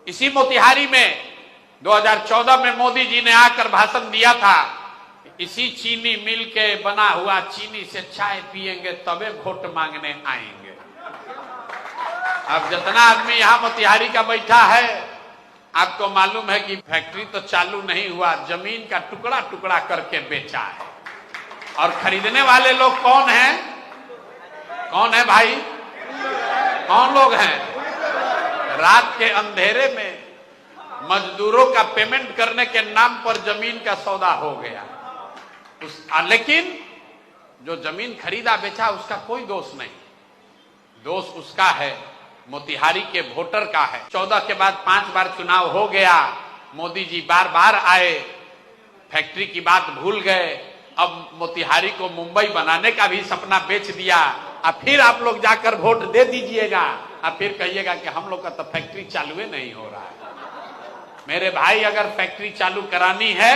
इसी मोतिहारी में 2014 में मोदी जी ने आकर भाषण दिया था, इसी चीनी मिल के बना हुआ चीनी से चाय पिएंगे तबे वोट मांगने आएंगे। अब जितना आदमी यहां मोतिहारी का बैठा है, आपको मालूम है कि फैक्ट्री तो चालू नहीं हुआ, जमीन का टुकड़ा टुकड़ा करके बेचा है। और खरीदने वाले लोग कौन हैं? कौन है भाई? कौन लोग हैं? रात के अंधेरे में मजदूरों का पेमेंट करने के नाम पर जमीन का सौदा हो गया। लेकिन जो जमीन खरीदा बेचा उसका कोई दोष नहीं, दोष उसका है, मोतिहारी के वोटर का है। 14 के बाद 5 बार चुनाव हो गया, मोदी जी बार बार आए, फैक्ट्री की बात भूल गए, अब मोतिहारी को मुंबई बनाने का भी सपना बेच दिया। अब फिर आप लोग जाकर वोट दे दीजिएगा, अब फिर कहिएगा कि हम लोग का तो फैक्ट्री चालू नहीं हो रहा है। मेरे भाई, अगर फैक्ट्री चालू करानी है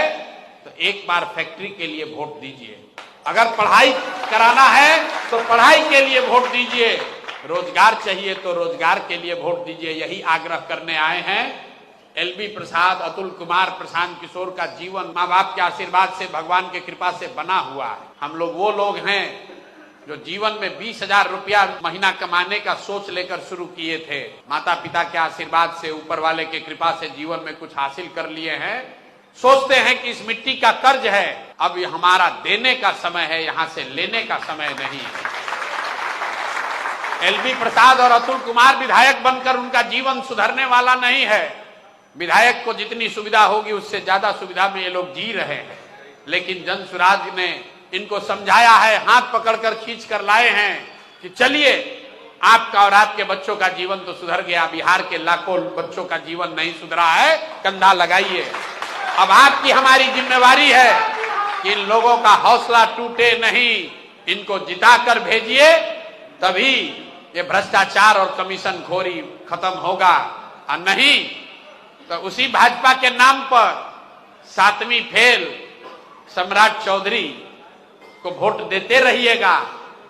तो एक बार फैक्ट्री के लिए वोट दीजिए, अगर पढ़ाई कराना है तो पढ़ाई के लिए वोट दीजिए, रोजगार चाहिए तो रोजगार के लिए वोट दीजिए। यही आग्रह करने आए हैं। एलबी प्रसाद, अतुल कुमार, प्रशांत किशोर का जीवन माँ बाप के आशीर्वाद से, भगवान की कृपा से बना हुआ है। हम लोग वो लोग हैं जो जीवन में 20,000 रुपया महीना कमाने का सोच लेकर शुरू किए थे। माता पिता के आशीर्वाद से, ऊपर वाले के कृपा से जीवन में कुछ हासिल कर लिए हैं। सोचते हैं कि इस मिट्टी का कर्ज है, अब हमारा देने का समय है, यहां से लेने का समय नहीं है। एलबी प्रसाद और अतुल कुमार विधायक बनकर उनका जीवन सुधरने वाला नहीं है। विधायक को जितनी सुविधा होगी उससे ज्यादा सुविधा में ये लोग जी रहे हैं। लेकिन जन सुराज ने इनको समझाया है, हाथ पकड़कर खींच कर लाए हैं कि चलिए, आपका और आपके बच्चों का जीवन तो सुधर गया, बिहार के लाखों बच्चों का जीवन नहीं सुधरा है, कंधा लगाइए। अब आपकी हमारी जिम्मेवारी है कि इन लोगों का हौसला टूटे नहीं, इनको जिताकर भेजिए, तभी ये भ्रष्टाचार और कमीशन खोरी खत्म होगा। और नहीं तो उसी भाजपा के नाम पर 7वीं फेल सम्राट चौधरी को वोट देते रहिएगा,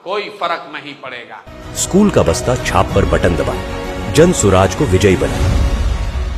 कोई फर्क नहीं पड़ेगा। स्कूल का बस्ता छाप पर बटन दबाएं, जन सुराज को विजयी बनाएं।